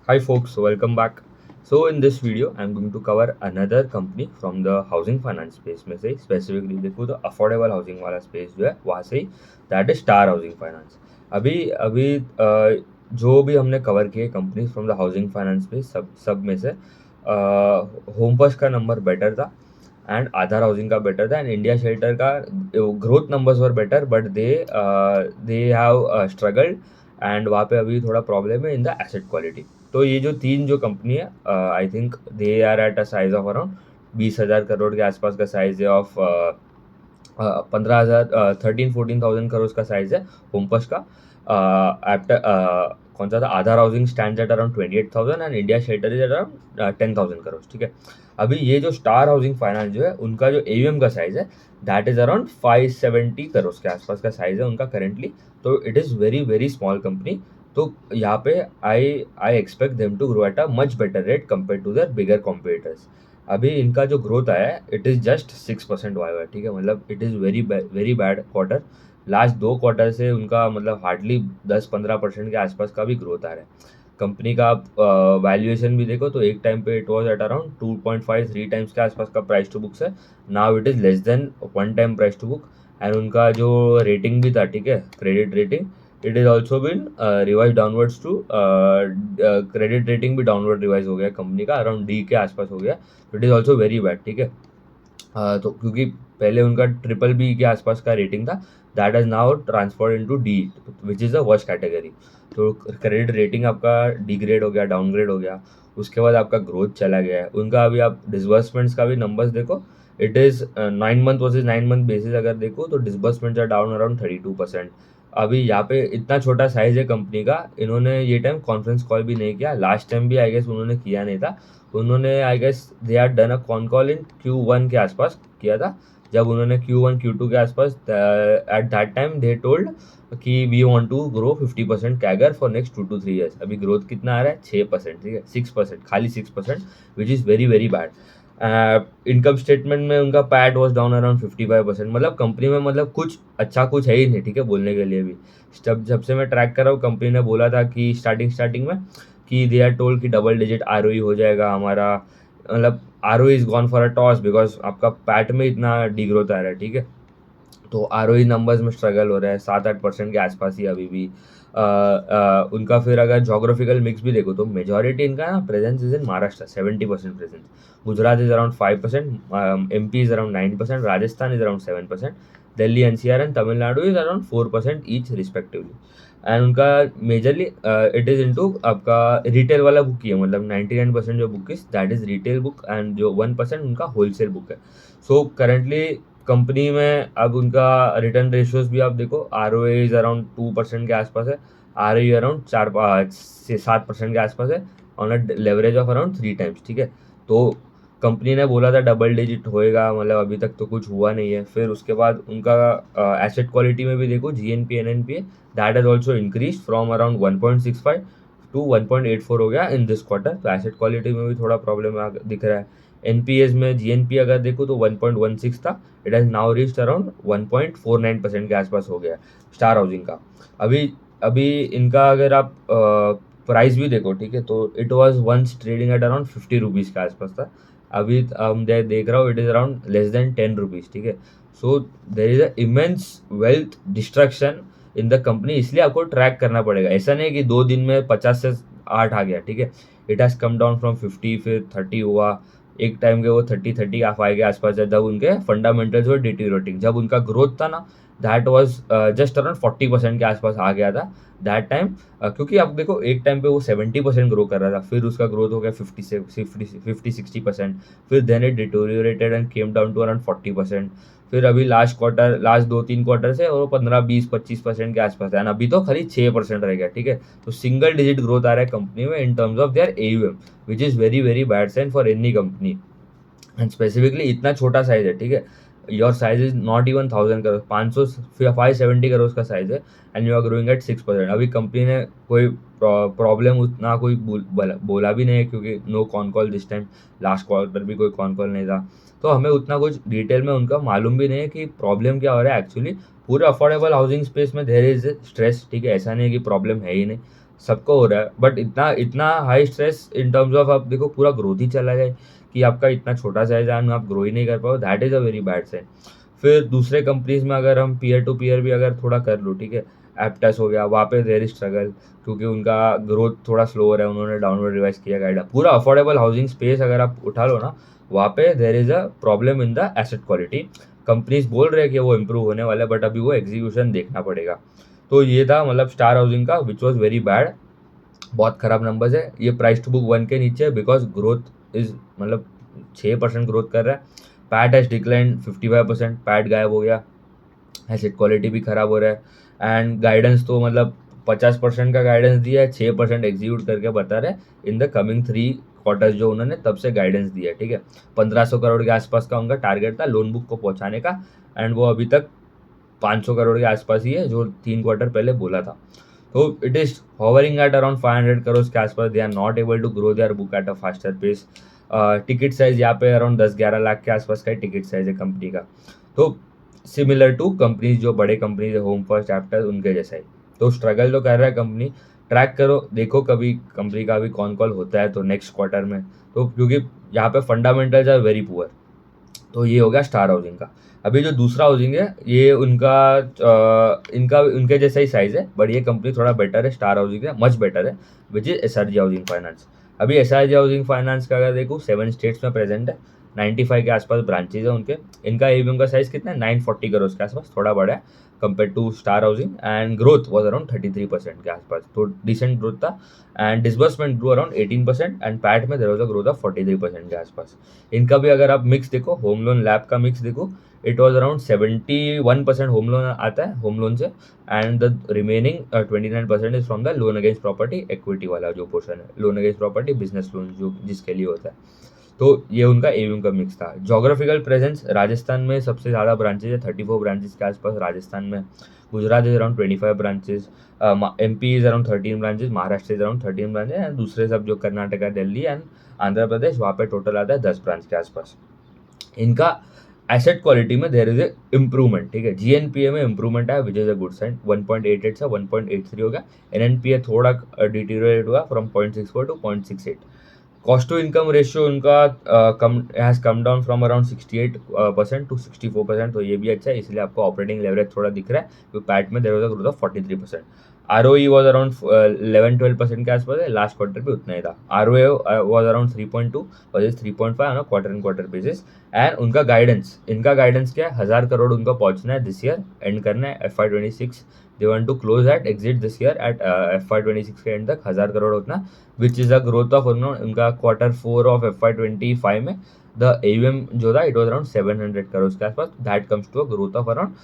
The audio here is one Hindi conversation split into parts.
Hi folks, welcome back. So in this video, I'm going to cover another company from the housing finance space में से specifically देखो तो affordable housing वाला space जो है वहाँ से ही that is Star Housing Finance. अभी अभी जो भी हमने कवर किए companies from the housing finance पे सब में से होम फर्स्ट का नंबर बेटर था एंड आधार हाउसिंग का बेटर था एंड इंडिया शेल्टर का growth numbers were better but they have struggled and वहाँ पे अभी थोड़ा प्रॉब्लम है इन द एसेट क्वालिटी। तो ये जो तीन जो कंपनी है I think they are at a size of around 20,000 crore के आसपास का साइज है ऑफ 15,000 13-14,000 करोड़ का साइज है होम फर्स्ट का। आफ्टर कौन सा था Aadhar Housing stand at around 28,000 and India Shelter is around 10,000 crore. ठीक है, अभी ये जो स्टार हाउसिंग फाइनेंस जो है उनका जो एयूएम का साइज है दैट इज अराउंड 570 करोड़ के आसपास का साइज है उनका करेंटली। तो it is very very small company. तो यहाँ पे I I expect them to grow at a much better rate compare to their bigger competitors. अभी इनका जो ग्रोथ आया है इट इज़ जस्ट 6% वाई। ठीक है, मतलब it is very bad quarter. Last 2 quarter से उनका मतलब हार्डली 10-15% के आसपास का भी ग्रोथ आ रहा है। कंपनी का आप वैल्यूएशन भी देखो तो एक टाइम पे it was at around 2.53 times के आसपास का प्राइस टू बुक्स है। Now it is less than 1 time price to book and उनका जो रेटिंग भी था, ठीक है, credit rating, it is also been revise downwards to credit rating भी डाउनवर्ड रिवाइज हो गया कंपनी का, अराउंड डी के आसपास हो गया। तो it is also very bad. ठीक है, तो क्योंकि पहले उनका ट्रिपल बी के आसपास का रेटिंग था that is now transferred into D which is the worst category. तो क्रेडिट रेटिंग आपका डिग्रेड हो गया, डाउनग्रेड हो गया, उसके बाद आपका ग्रोथ चला गया है उनका। अभी आप डिसबर्समेंट्स का भी नंबर्स देखो, it is 9 month versus 9 month basis अगर देखो तो डिसबर्समेंट्स आर डाउन अराउंड 32%। अभी यहाँ पे इतना छोटा साइज है कंपनी का, इन्होंने ये टाइम कॉन्फ्रेंस कॉल भी नहीं किया, लास्ट टाइम भी आई गेस उन्होंने किया नहीं था। उन्होंने I guess they are done a con call in Q1 के आसपास किया था, जब उन्होंने Q1 Q2 के आसपास at that time they told कि we want to grow 50% CAGR for next 2 to 3 years। अभी ग्रोथ कितना आ रहा है 6%। ठीक है, 6%, खाली 6%, विच is very very bad. Income statement में उनका पैट वॉज डाउन अराउंड 55%। मतलब कंपनी में मतलब कुछ अच्छा कुछ है ही नहीं, ठीक है, बोलने के लिए भी। जब जब से मैं ट्रैक कर रहा हूँ, कंपनी ने बोला था कि स्टार्टिंग में कि दे आर टोल्ड कि डबल डिजिट आरओई हो जाएगा हमारा, मतलब ROE is gone for a toss because आपका पैट में इतना डिग्रोथ आ रहा है। ठीक है, तो आरओई नंबर्स में स्ट्रगल हो रहा है, 7-8% के आसपास ही अभी भी। उनका फिर अगर जोग्राफिकल मिक्स भी देखो तो मेजॉरिटी इनका ना presence is in Maharashtra, 70% presence. Gujarat is around 5%, MP is around 9%, Rajasthan is around 7%, Delhi NCR and Tamil Nadu is around 4% each respectively. And उनका मेजरली इट इज़ इनटू आपका रिटेल वाला बुक ही है, मतलब 99% जो book is that is retail book and जो 1% उनका होलसेल बुक है। सो करेंटली कंपनी में अब उनका रिटर्न रेशियोज भी आप देखो, आर ओ इज अराउंड 2% के आसपास है, आर ई अराउंड 4 से 7% के आसपास है, on a leverage of around 3 times. ठीक है, तो कंपनी ने बोला था डबल डिजिट होएगा, मतलब अभी तक तो कुछ हुआ नहीं है। फिर उसके बाद उनका एसेट क्वालिटी में भी देखो, G N P N N P that has also increase from around 1.65 to 1.84 हो गया इन दिस क्वार्टर। तो एसेट क्वालिटी में भी थोड़ा प्रॉब्लम दिख रहा है। एनपीएस में जीएनपी अगर देखो तो 1.16 था, it has now reached around 1.49% के आसपास हो गया स्टार हाउसिंग का। अभी अभी इनका अगर आप प्राइस भी देखो, ठीक है, तो it was once trading at around 50 rupees के आसपास था। अभी देख रहा हूँ it is around less than 10 rupees. ठीक है, so there is a immense wealth destruction in the company, इसलिए आपको ट्रैक करना पड़ेगा। ऐसा नहीं कि 2 दिन में 50 से 8 आ गया। ठीक है, it has come down from 50, फिर 30 हुआ, एक टाइम के वो 30-35 के आसपास है, जब उनके फंडामेंटल्स वर डिटीरियोरेटिंग। जब उनका ग्रोथ था ना दैट वाज जस्ट अराउंड 40% के आसपास आ गया था दैट टाइम। क्योंकि आप देखो एक टाइम पे वो 70% ग्रो कर रहा था, फिर उसका ग्रोथ हो गया 50-60%, फिर then it deteriorated and came down to around 40%। फिर अभी लास्ट 2-3 क्वार्टर से वो 15-20-25% के आसपास है, and अभी तो खाली 6% रह गया। ठीक है, तो सिंगल डिजिट ग्रोथ आ रहा है कंपनी में in terms of their AUM, which is very very bad sign for any company. And specifically इतना छोटा साइज है। ठीक है, your size is not even 1000 crore, 570 crore का साइज है and you are growing at 6%। अभी कंपनी ने कोई प्रॉब्लम उतना कोई बोला भी नहीं है, क्योंकि no con call this time, last quarter भी कोई कॉन कॉल नहीं था। तो हमें उतना कुछ डिटेल में उनका मालूम भी नहीं है कि प्रॉब्लम क्या हो रहा है एक्चुअली। पूरे अफोर्डेबल हाउसिंग स्पेस में देयर इज स्ट्रेस। ठीक है, ऐसा नहीं है कि प्रॉब्लम है ही नहीं, सबको हो रहा है, बट इतना इतना high stress in terms of आप देखो पूरा ग्रोथ ही चला जाए कि आपका इतना छोटा साइज है, आप ग्रो ही नहीं कर पाओ, that is a very bad sign. फिर दूसरे कंपनीज में अगर हम पीयर टू पीयर भी अगर थोड़ा कर लो, ठीक है, एप्टस हो गया, वहाँ पे देयर इज स्ट्रगल क्योंकि उनका ग्रोथ थोड़ा स्लो हो रहा है, उन्होंने डाउनवर्ड रिवाइज किया गाइड। पूरा अफोर्डेबल हाउसिंग स्पेस अगर आप उठा लो ना, वहाँ पे there is a problem in the asset quality. Companies बोल रहे हैं कि वो इम्प्रूव होने वाला है, बट अभी वो एग्जीक्यूशन देखना पड़ेगा। तो ये था मतलब स्टार हाउसिंग का, विच वॉज वेरी बैड, बहुत खराब नंबर्स है। ये प्राइस टू बुक 1 के नीचे है बिकॉज ग्रोथ इज मतलब 6% ग्रोथ कर रहा है। पैट हैज डिक्लाइन 55%, पैट गायब हो गया, एसेट क्वालिटी भी खराब हो रहा है, एंड गाइडेंस तो मतलब 50% का गाइडेंस दिया है, 6% एग्जीक्यूट करके बता रहे इन द कमिंग 3 क्वार्टर्स, जो उन्होंने तब से गाइडेंस दिया है, ठीक है। 1500 करोड़ के आसपास का उनका टारगेट था लोन बुक को पहुंचाने का, एंड वो अभी तक 500 करोड़ के आसपास ही है, जो 3 क्वार्टर पहले बोला था। तो it is hovering at around 500 crore के आसपास। They are not able to grow their book at a faster pace. Ticket size यहाँ पे अराउंड 10-11 लाख के आसपास का टिकट साइज है कंपनी का। तो सिमिलर टू कंपनीज जो बड़े कंपनीज है, होम फर्स्ट, एप्टस, उनके जैसा ही। तो स्ट्रगल तो कर रहा है कंपनी, ट्रैक करो, देखो कभी कंपनी का भी कॉन कॉल होता है तो नेक्स्ट क्वार्टर में। तो क्योंकि यहाँ पे फंडामेंटल्स आर वेरी पुअर। तो ये हो गया स्टार हाउसिंग का। अभी जो दूसरा हाउसिंग है, ये उनका इनका उनके जैसा ही साइज है, बट ये कंपनी थोड़ा बेटर है, स्टार हाउसिंग है मच बेटर है, which is SRG housing finance. अभी एसआरजी हाउसिंग फाइनेंस का अगर देखो 7 स्टेट्स में प्रेजेंट है, 95 के आसपास ब्रांचेज है उनके। इनका एवीएम का साइज कितना है, 940 करोड़ के आसपास, थोड़ा बड़ा है compare to Star Housing, and growth was around 33% के आसपास, तो डिसेंट ग्रोथ था। And disbursement grow around 18%, and PAT में there was a growth of 43% के आसपास। इनका भी अगर आप मिक्स देखो, होम लोन लैब का मिक्स देखो, it was around 71% home loan आता है होम लोन से, and the remaining 29% is from the loan against property, equity वाला जो पोर्शन है, loan against property, business loan जो जिसके लिए होता है। तो ये उनका एवीएम का मिक्स था। जोग्राफिकल प्रेजेंस, राजस्थान में सबसे ज़्यादा ब्रांचेज है, 34 ब्रांचेज के आसपास राजस्थान में। Gujarat is around 25 branches, MP is around 13 branches, Maharashtra is around 13 branches, and दूसरे सब जो कर्नाटका, दिल्ली एंड आंध्र प्रदेश, वहाँ पे टोटल आता है 10 ब्रांच के आसपास। इनका एसेट क्वालिटी में देर इज ए इम्प्रूवमेंट, ठीक है, जीएनपीए में इम्प्रूवमेंट है, which is a good sign. 1.88 से 1.83 हो गया। एनएनपीए थोड़ा डिटीरियोरेट हुआ from 0.64 to 0.68। Cost to income ratio उनका कम has come down from around 68% to 64%, तो ये भी अच्छा है, इसलिए आपको ऑपरेटिंग लेवरेज थोड़ा दिख रहा है, क्योंकि पैट में there was a growth of 43%। ROE was around 11-12% के आसपास है, लास्ट क्वार्टर भी उतना ही था। ROA was around 3.2 versus 3.5 on a quarter and quarter basis. And उनका गाइडेंस, इनका गाइडेंस क्या है, 1000 करोड़ उनका पहुंचना है दिस ईयर, एंड करना है FY26। They want to close at exit this year at FY26 के एंड तक 1000 करोड़ उतना, which is a growth of उनका Q4 ऑफ FY25 में द AUM जो था इट वॉज अराउंड 700 करोड़ के आसपास, that comes to a growth of around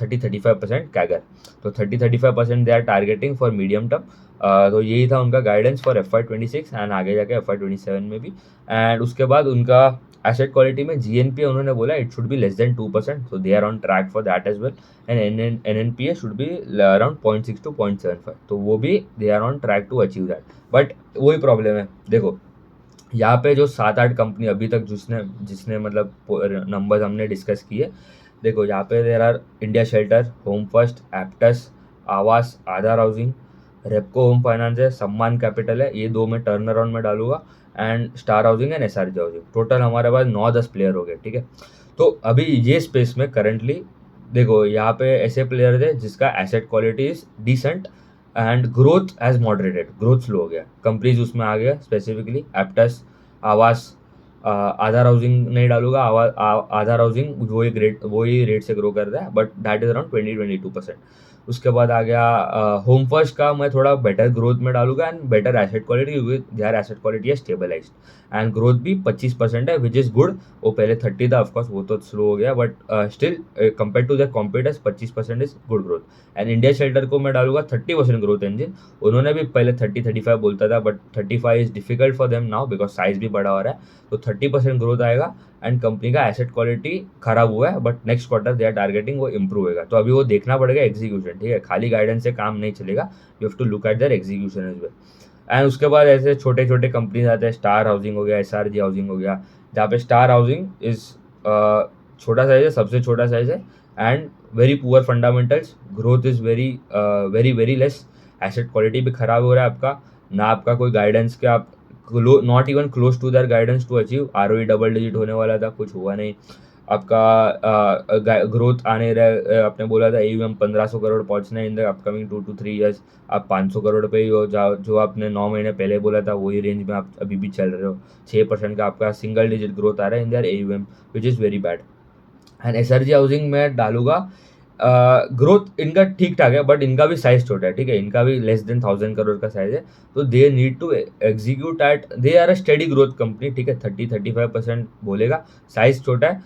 30-35% CAGR. तो 30-35% they are targeting for medium term. तो यही था उनका गाइडेंस फॉर FY26 एंड आगे जाके FY27 में भी। एंड उसके बाद उनका एसेट क्वालिटी में जीएनपीए उन्होंने बोला it should be less than 2%, so they are on track for that as well, and NNPA should be around 0.6 to 0.75, तो वो भी they are on track to achieve that। But वही प्रॉब्लम है, देखो यहाँ पे जो 7-8 कंपनी अभी तक जिसने जिसने मतलब नंबर्स हमने डिस्कस किए, देखो यहाँ पे there R India shelter, home first, Aptus, आवास, आधार हाउसिंग, रेपको होम फाइनेंस है, सम्मान कैपिटल है, ये 2 में टर्न अराउंड में डालूंगा, and star Housing and SRG housing. Total हमारे पास 9-10 प्लेयर हो गए, ठीक है। तो अभी ये स्पेस में करंटली देखो यहाँ पे ऐसे प्लेयर्स है जिसका asset quality is decent and growth as moderated, growth slow हो गया, कंपनीज उसमें आ गया, स्पेसिफिकली एप्टस, आवास, आधार हाउसिंग नहीं डालूंगा, आधार हाउसिंग वही रेट से ग्रो कर रहा है, बट दैट इज अराउंड 20-22%। उसके बाद आ गया होम फर्स्ट का, मैं थोड़ा बेटर ग्रोथ में डालूंगा एंड बेटर एसेट क्वालिटी, क्योंकि देयर एसेट क्वालिटी है स्टेबलाइज्ड, एंड ग्रोथ भी 25% है, विच इज़ गुड। वो पहले 30 था, ऑफकोर्स वो तो स्लो हो गया, but still compare to the competitors 25% is good growth. And India Shelter को मैं डालूंगा 30% ग्रोथ इंजन। उन्होंने भी पहले 30-35 बोलता था, but 35 is difficult for them now because size भी बड़ा हो रहा है, तो 30% ग्रोथ आएगा। एंड कंपनी का एसेट क्वालिटी खराब हुआ है, but next quarter they are targeting वो इंप्रूव होगा, तो अभी वो देखना पड़ेगा एग्जीक्यूशन, ठीक है, खाली गाइडेंस से काम नहीं चलेगा, you have to look at their execution as well. And उसके बाद ऐसे छोटे छोटे कंपनीज आते हैं, स्टार हाउसिंग हो गया, एसआरजी हाउसिंग हो गया, जहाँ पे स्टार हाउसिंग इज छोटा साइज है, सबसे छोटा साइज है, and very poor fundamentals, growth is very very very less, asset quality भी खराब हो रहा है आपका, ना आपका कोई गाइडेंस के आप not even close to their guidance to achieve. ROE double digit होने वाला था, कुछ हुआ नहीं आपका। ग्रोथ आने रहे, आपने बोला था AUM 1500 करोड़ पहुंचना है in the upcoming 2 to 3 years, आप 500 करोड़ पे ही हो, जो आपने 9 महीने पहले बोला था वही रेंज में आप अभी भी चल रहे हो। 6% का आपका सिंगल डिजिट ग्रोथ आ रहा है इन दर AUM, which is very bad. And SRG housing में डालूंगा, ग्रोथ इनका ठीक ठाक है बट इनका भी साइज छोटा है, ठीक है, इनका भी लेस देन 1000 करोड़ का साइज है। तो they need to execute it, they are a steady growth company, ठीक है, 30-35% बोलेगा, साइज छोटा है,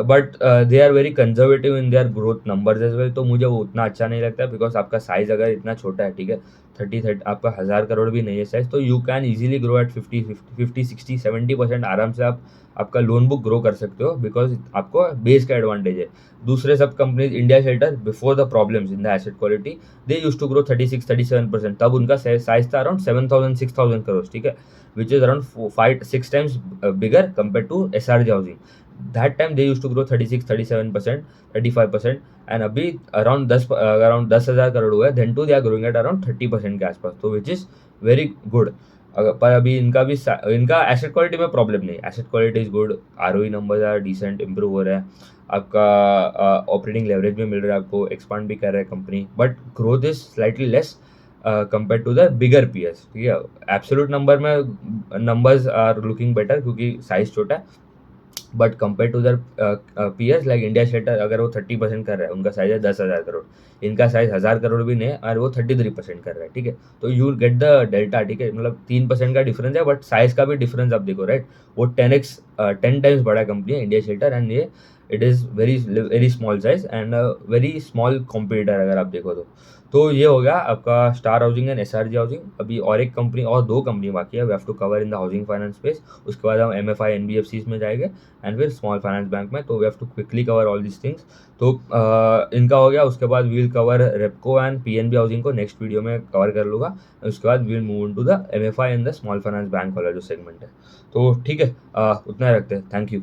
but they are very conservative in their growth numbers as well. तो मुझे वो उतना अच्छा नहीं लगता बिकॉज आपका साइज अगर इतना छोटा है, ठीक है, 30 आपका 1000 करोड़ भी नहीं है साइज, तो you can easily grow at 50-60-70% आराम से आप आपका लोन बुक ग्रो कर सकते हो बिकॉज आपको बेस का एडवांटेज है। दूसरे सब companies, India Shelter before the problems in the asset quality they used to grow 36-37%, तब उनका साइज था अराउंड 7000-6000 करोड़, ठीक है, which is around 5-6 times bigger compare to SRG Housing. That time they used to grow 36-37%, 35%, and अभी अराउंड 10,000 करोड़ हुआ है, then too they are growing at around 30% के आसपास, तो विच इज वेरी गुड। पर अभी इनका एसेट क्वालिटी में प्रॉब्लम नहीं, asset quality is good, ROE numbers are decent, improve हो रहा है आपका, ऑपरेटिंग लेवरेज भी मिल रहा है आपको, एक्सपांड भी कर रहा है company, but growth is slightly less compare to the bigger peers, ठीक है। एब्सोल्यूट नंबर में नंबर्स आर लुकिंग बेटर क्योंकि साइज छोटा है, but compare to their peers like India Shelter, अगर वो 30% कर रहा है, उनका साइज है 10,000 करोड़, इनका साइज 1000 करोड़ भी नहीं है और वो 33% कर रहा है, ठीक है। तो यू गेट द डेल्टा, ठीक है, मतलब 3% का डिफरेंस है बट साइज का भी डिफरेंस आप देखो, राइट। वो 10 टाइम्स बड़ा कंपनी है इंडिया शेल्टर, एंड ये it is very very small size and very small competitor अगर आप देखो तो ये हो गया आपका Star Housing and SRG Housing. अभी और एक कंपनी और 2 कंपनी बाकी है, we have to cover in the housing finance space, उसके बाद हम MFI NBFCs में जाएंगे एंड फिर स्मॉल फाइनेंस बैंक में, तो we have to quickly cover all this things. तो इनका हो गया, उसके बाद we'll cover Repco and PNB Housing को नेक्स्ट वीडियो में कवर कर लूँगा, उसके बाद we'll move into the MFI and the small finance bank वाला जो सेगमेंट है। तो ठीक है, उतना ही रखते हैं, थैंक यू।